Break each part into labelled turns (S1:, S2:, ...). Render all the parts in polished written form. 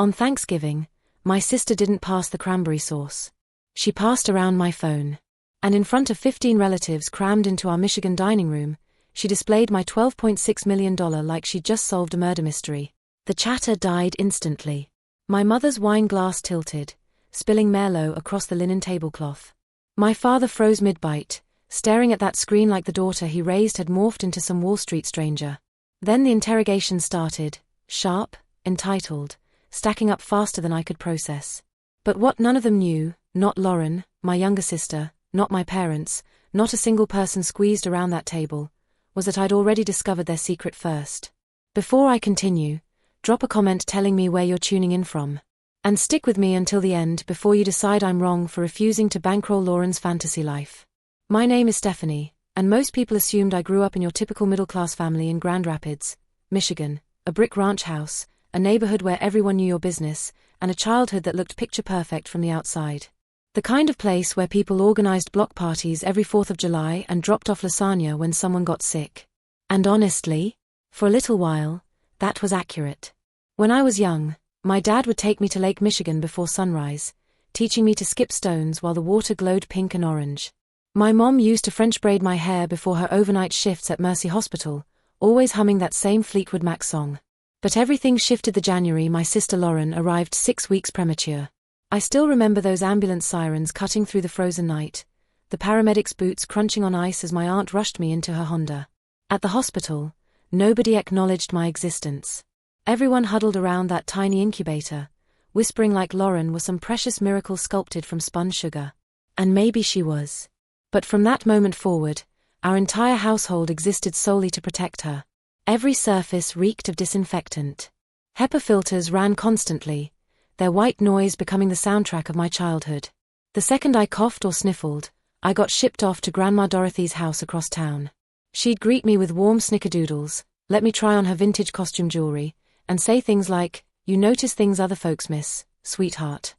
S1: On Thanksgiving, my sister didn't pass the cranberry sauce. She passed around my phone. And in front of 15 relatives crammed into our Michigan dining room, she displayed my $12.6 million like she'd just solved a murder mystery. The chatter died instantly. My mother's wine glass tilted, spilling Merlot across the linen tablecloth. My father froze mid-bite, staring at that screen like the daughter he raised had morphed into some Wall Street stranger. Then the interrogation started, sharp, entitled, stacking up faster than I could process. But what none of them knew, not Lauren, my younger sister, not my parents, not a single person squeezed around that table, was that I'd already discovered their secret first. Before I continue, drop a comment telling me where you're tuning in from. And stick with me until the end before you decide I'm wrong for refusing to bankroll Lauren's fantasy life. My name is Stephanie, and most people assumed I grew up in your typical middle-class family in Grand Rapids, Michigan, a brick ranch house, a neighborhood where everyone knew your business, and a childhood that looked picture-perfect from the outside. The kind of place where people organized block parties every 4th of July and dropped off lasagna when someone got sick. And honestly, for a little while, that was accurate. When I was young, my dad would take me to Lake Michigan before sunrise, teaching me to skip stones while the water glowed pink and orange. My mom used to French braid my hair before her overnight shifts at Mercy Hospital, always humming that same Fleetwood Mac song. But everything shifted the January my sister Lauren arrived 6 weeks premature. I still remember those ambulance sirens cutting through the frozen night, the paramedics' boots crunching on ice as my aunt rushed me into her Honda. At the hospital, nobody acknowledged my existence. Everyone huddled around that tiny incubator, whispering like Lauren was some precious miracle sculpted from spun sugar. And maybe she was. But from that moment forward, our entire household existed solely to protect her. Every surface reeked of disinfectant. HEPA filters ran constantly, their white noise becoming the soundtrack of my childhood. The second I coughed or sniffled, I got shipped off to Grandma Dorothy's house across town. She'd greet me with warm snickerdoodles, let me try on her vintage costume jewelry, and say things like, "You notice things other folks miss, sweetheart."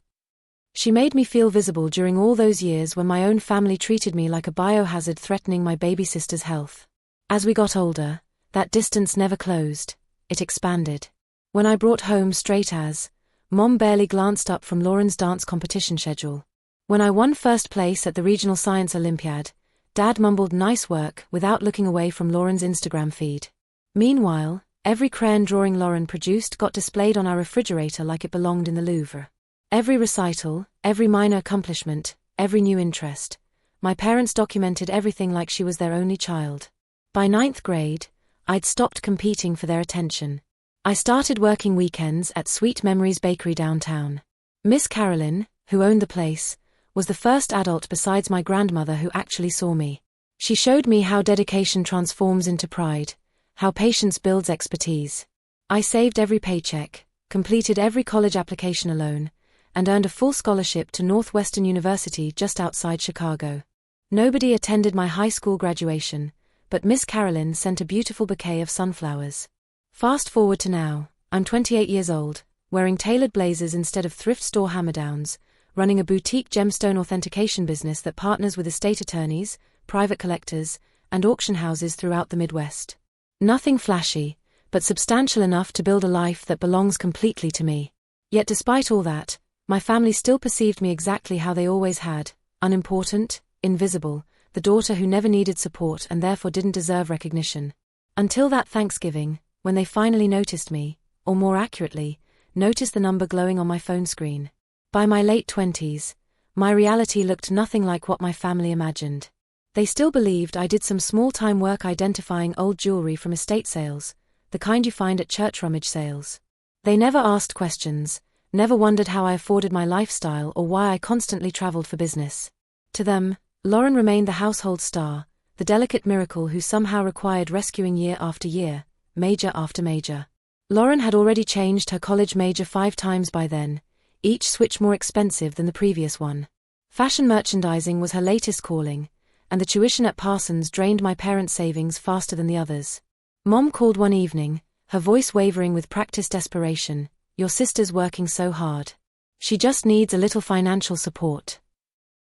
S1: She made me feel visible during all those years when my own family treated me like a biohazard threatening my baby sister's health. As we got older, that distance never closed, it expanded. When I brought home straight A's, Mom barely glanced up from Lauren's dance competition schedule. When I won first place at the Regional Science Olympiad, Dad mumbled nice work without looking away from Lauren's Instagram feed. Meanwhile, every crayon drawing Lauren produced got displayed on our refrigerator like it belonged in the Louvre. Every recital, every minor accomplishment, every new interest. My parents documented everything like she was their only child. By 9th grade, I'd stopped competing for their attention. I started working weekends at Sweet Memories Bakery downtown. Miss Carolyn, who owned the place, was the first adult besides my grandmother who actually saw me. She showed me how dedication transforms into pride, how patience builds expertise. I saved every paycheck, completed every college application alone, and earned a full scholarship to Northwestern University just outside Chicago. Nobody attended my high school graduation, but Miss Carolyn sent a beautiful bouquet of sunflowers. Fast forward to now, I'm 28 years old, wearing tailored blazers instead of thrift store hammer-downs, running a boutique gemstone authentication business that partners with estate attorneys, private collectors, and auction houses throughout the Midwest. Nothing flashy, but substantial enough to build a life that belongs completely to me. Yet despite all that, my family still perceived me exactly how they always had, unimportant, invisible, the daughter who never needed support and therefore didn't deserve recognition. Until that Thanksgiving, when they finally noticed me, or more accurately, noticed the number glowing on my phone screen. By my late 20s, my reality looked nothing like what my family imagined. They still believed I did some small-time work identifying old jewelry from estate sales, the kind you find at church rummage sales. They never asked questions, never wondered how I afforded my lifestyle or why I constantly traveled for business. To them, Lauren remained the household star, the delicate miracle who somehow required rescuing year after year, major after major. Lauren had already changed her college major 5 times by then, each switch more expensive than the previous one. Fashion merchandising was her latest calling, and the tuition at Parsons drained my parents' savings faster than the others. Mom called one evening, her voice wavering with practiced desperation, "Your sister's working so hard. She just needs a little financial support."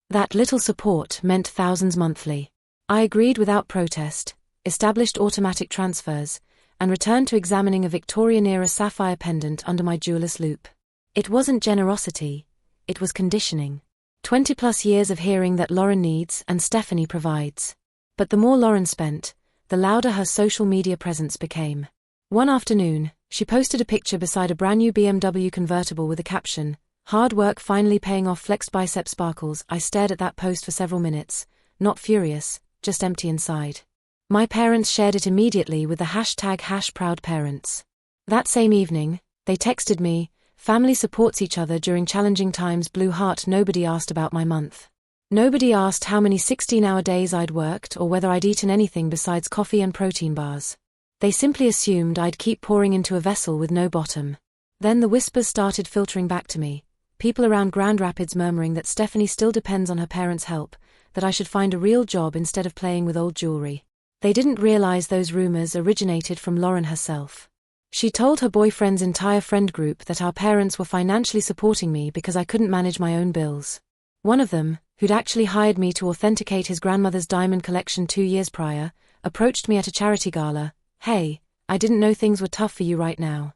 S1: That little support meant thousands monthly. I agreed without protest, established automatic transfers, and returned to examining a Victorian-era sapphire pendant under my jeweler's loupe. It wasn't generosity, it was conditioning. 20 plus years of hearing that Lauren needs and Stephanie provides. But the more Lauren spent, the louder her social media presence became. One afternoon, she posted a picture beside a brand new BMW convertible with a caption, "Hard work finally paying off, flexed bicep sparkles." I stared at that post for several minutes, not furious, just empty inside. My parents shared it immediately with the hashtag #proudparents. That same evening, they texted me, "Family supports each other during challenging times, blue heart." Nobody asked about my month. Nobody asked how many 16-hour days I'd worked or whether I'd eaten anything besides coffee and protein bars. They simply assumed I'd keep pouring into a vessel with no bottom. Then the whispers started filtering back to me. People around Grand Rapids murmuring that Stephanie still depends on her parents' help, that I should find a real job instead of playing with old jewelry. They didn't realize those rumors originated from Lauren herself. She told her boyfriend's entire friend group that our parents were financially supporting me because I couldn't manage my own bills. One of them, who'd actually hired me to authenticate his grandmother's diamond collection 2 years prior, approached me at a charity gala. "Hey, I didn't know things were tough for you right now."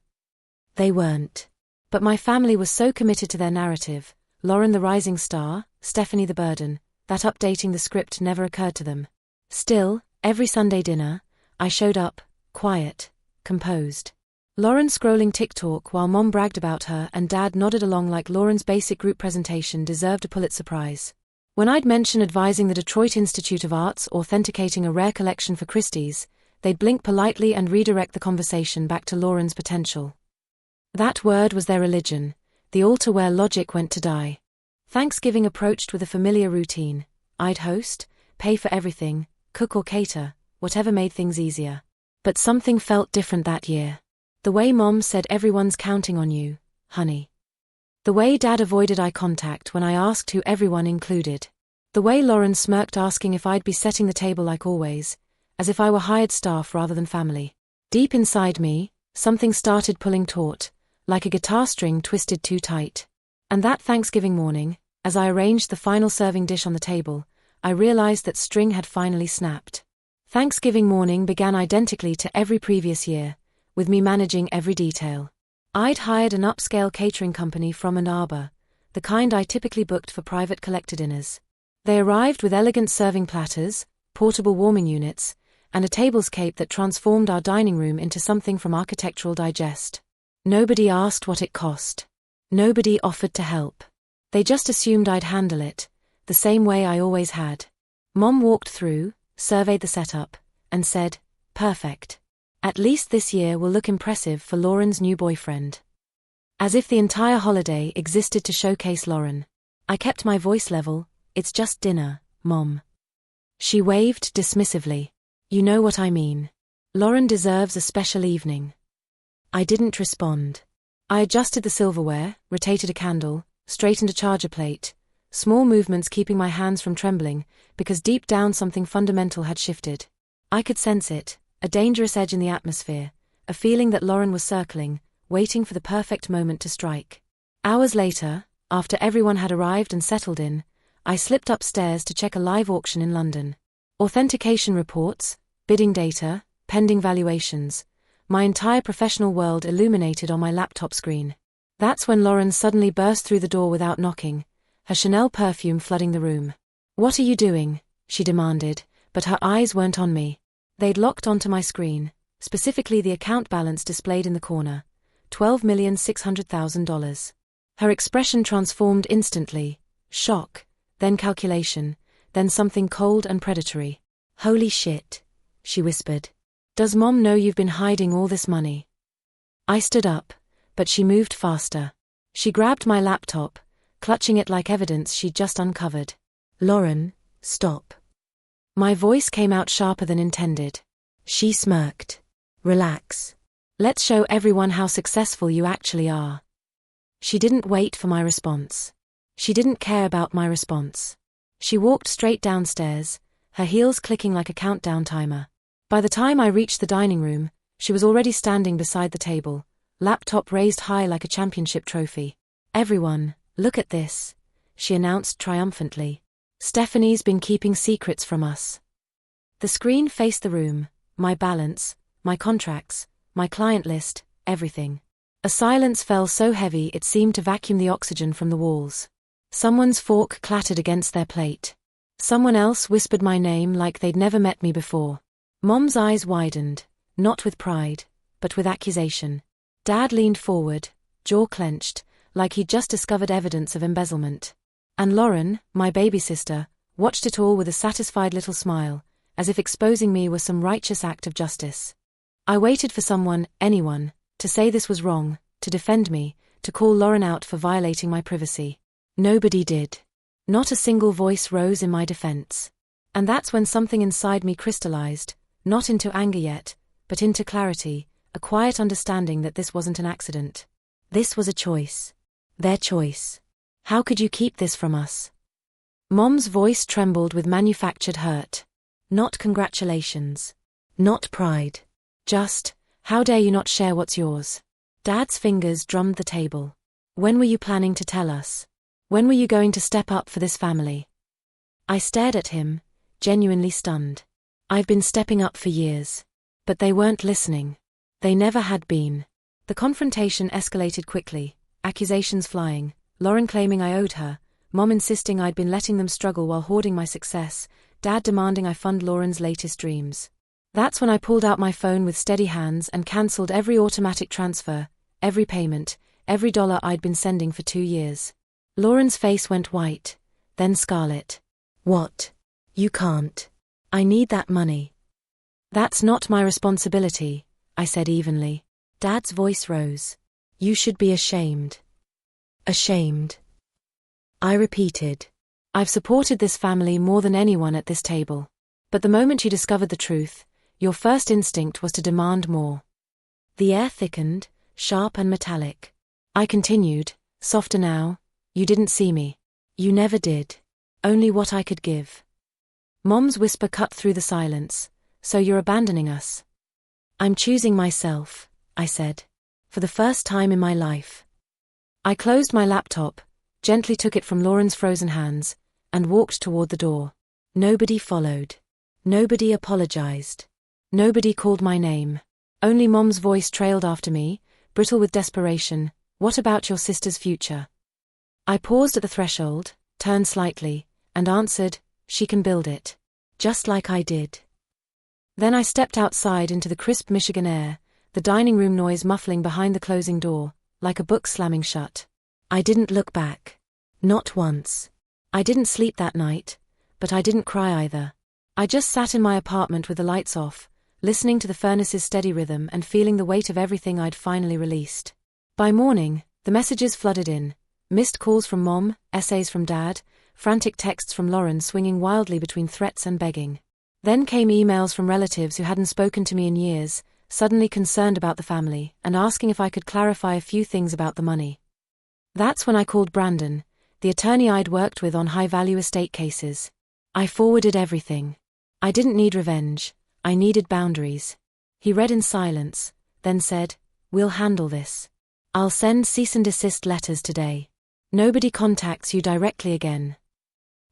S1: They weren't. But my family was so committed to their narrative, Lauren the rising star, Stephanie the burden, that updating the script never occurred to them. Still, every Sunday dinner, I showed up, quiet, composed. Lauren scrolling TikTok while Mom bragged about her and Dad nodded along like Lauren's basic group presentation deserved a Pulitzer Prize. When I'd mention advising the Detroit Institute of Arts authenticating a rare collection for Christie's, they'd blink politely and redirect the conversation back to Lauren's potential. That word was their religion, the altar where logic went to die. Thanksgiving approached with a familiar routine. I'd host, pay for everything, cook or cater, whatever made things easier. But something felt different that year. The way Mom said, "Everyone's counting on you, honey." The way Dad avoided eye contact when I asked who everyone included. The way Lauren smirked asking if I'd be setting the table like always, as if I were hired staff rather than family. Deep inside me, something started pulling taut, like a guitar string twisted too tight. And that Thanksgiving morning, as I arranged the final serving dish on the table, I realized that string had finally snapped. Thanksgiving morning began identically to every previous year, with me managing every detail. I'd hired an upscale catering company from Ann Arbor, the kind I typically booked for private collector dinners. They arrived with elegant serving platters, portable warming units, and a tablescape that transformed our dining room into something from Architectural Digest. Nobody asked what it cost. Nobody offered to help. They just assumed I'd handle it, the same way I always had. Mom walked through, surveyed the setup, and said, "Perfect. At least this year will look impressive for Lauren's new boyfriend." As if the entire holiday existed to showcase Lauren. I kept my voice level. "It's just dinner, Mom." She waved dismissively. "You know what I mean. Lauren deserves a special evening." I didn't respond. I adjusted the silverware, rotated a candle, straightened a charger plate, small movements keeping my hands from trembling, because deep down something fundamental had shifted. I could sense it, a dangerous edge in the atmosphere, a feeling that Lauren was circling, waiting for the perfect moment to strike. Hours later, after everyone had arrived and settled in, I slipped upstairs to check a live auction in London. Authentication reports, bidding data, pending valuations, my entire professional world illuminated on my laptop screen. That's when Lauren suddenly burst through the door without knocking, her Chanel perfume flooding the room. "What are you doing?" she demanded, but her eyes weren't on me. They'd locked onto my screen, specifically the account balance displayed in the corner, $12,600,000. Her expression transformed instantly, shock, then calculation, then something cold and predatory. "Holy shit," she whispered. "Does Mom know you've been hiding all this money?" I stood up, but she moved faster. She grabbed my laptop, clutching it like evidence she'd just uncovered. "Lauren, stop." My voice came out sharper than intended. She smirked. "Relax. Let's show everyone how successful you actually are." She didn't wait for my response. She didn't care about my response. She walked straight downstairs, her heels clicking like a countdown timer. By the time I reached the dining room, she was already standing beside the table, laptop raised high like a championship trophy. "Everyone, look at this," she announced triumphantly. "Stephanie's been keeping secrets from us." The screen faced the room, my balance, my contracts, my client list, everything. A silence fell so heavy it seemed to vacuum the oxygen from the walls. Someone's fork clattered against their plate. Someone else whispered my name like they'd never met me before. Mom's eyes widened, not with pride, but with accusation. Dad leaned forward, jaw clenched, like he'd just discovered evidence of embezzlement. And Lauren, my baby sister, watched it all with a satisfied little smile, as if exposing me was some righteous act of justice. I waited for someone, anyone, to say this was wrong, to defend me, to call Lauren out for violating my privacy. Nobody did. Not a single voice rose in my defense. And that's when something inside me crystallized, not into anger yet, but into clarity, a quiet understanding that this wasn't an accident. This was a choice. Their choice. How could you keep this from us? Mom's voice trembled with manufactured hurt. Not congratulations. Not pride. Just, how dare you not share what's yours? Dad's fingers drummed the table. When were you planning to tell us? When were you going to step up for this family? I stared at him, genuinely stunned. I've been stepping up for years. But they weren't listening. They never had been. The confrontation escalated quickly, accusations flying, Lauren claiming I owed her, Mom insisting I'd been letting them struggle while hoarding my success, Dad demanding I fund Lauren's latest dreams. That's when I pulled out my phone with steady hands and cancelled every automatic transfer, every payment, every dollar I'd been sending for 2 years. Lauren's face went white, then scarlet. What? You can't. I need that money. That's not my responsibility, I said evenly. Dad's voice rose. You should be ashamed. Ashamed. I repeated. I've supported this family more than anyone at this table. But the moment you discovered the truth, your first instinct was to demand more. The air thickened, sharp and metallic. I continued, softer now. You didn't see me. You never did. Only what I could give. Mom's whisper cut through the silence. So you're abandoning us? I'm choosing myself, I said. For the first time in my life. I closed my laptop, gently took it from Lauren's frozen hands, and walked toward the door. Nobody followed. Nobody apologized. Nobody called my name. Only Mom's voice trailed after me, brittle with desperation. What about your sister's future? I paused at the threshold, turned slightly, and answered, she can build it. Just like I did. Then I stepped outside into the crisp Michigan air, the dining room noise muffling behind the closing door, like a book slamming shut. I didn't look back. Not once. I didn't sleep that night, but I didn't cry either. I just sat in my apartment with the lights off, listening to the furnace's steady rhythm and feeling the weight of everything I'd finally released. By morning, the messages flooded in. Missed calls from Mom, essays from Dad, frantic texts from Lauren swinging wildly between threats and begging. Then came emails from relatives who hadn't spoken to me in years, suddenly concerned about the family, and asking if I could clarify a few things about the money. That's when I called Brandon, the attorney I'd worked with on high-value estate cases. I forwarded everything. I didn't need revenge, I needed boundaries. He read in silence, then said, we'll handle this. I'll send cease and desist letters today. Nobody contacts you directly again.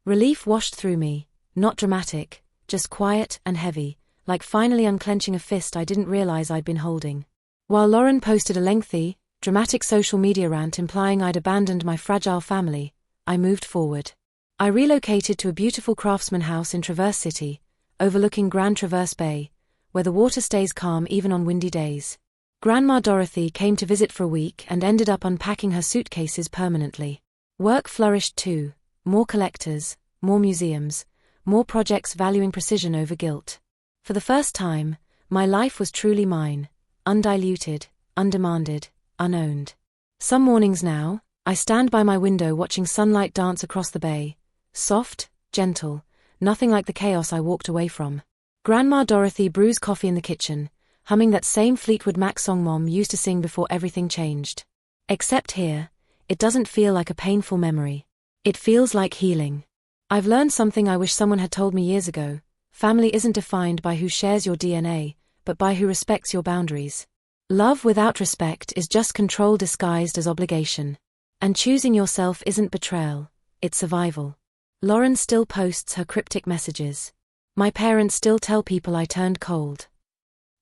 S1: Relief washed through me, not dramatic, just quiet and heavy, like finally unclenching a fist I didn't realize I'd been holding. While Lauren posted a lengthy, dramatic social media rant implying I'd abandoned my fragile family, I moved forward. I relocated to a beautiful craftsman house in Traverse City, overlooking Grand Traverse Bay, where the water stays calm even on windy days. Grandma Dorothy came to visit for a week and ended up unpacking her suitcases permanently. Work flourished too, more collectors, more museums, more projects valuing precision over guilt. For the first time, my life was truly mine, undiluted, undemanded, unowned. Some mornings now, I stand by my window watching sunlight dance across the bay, soft, gentle, nothing like the chaos I walked away from. Grandma Dorothy brews coffee in the kitchen, humming that same Fleetwood Mac song Mom used to sing before everything changed. Except here, it doesn't feel like a painful memory. It feels like healing. I've learned something I wish someone had told me years ago. Family isn't defined by who shares your DNA, but by who respects your boundaries. Love without respect is just control disguised as obligation. And choosing yourself isn't betrayal, it's survival. Lauren still posts her cryptic messages. My parents still tell people I turned cold.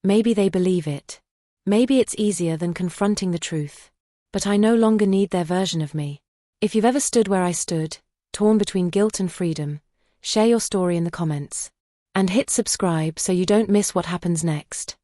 S1: Maybe they believe it. Maybe it's easier than confronting the truth. But I no longer need their version of me. If you've ever stood where I stood, torn between guilt and freedom, share your story in the comments. And hit subscribe so you don't miss what happens next.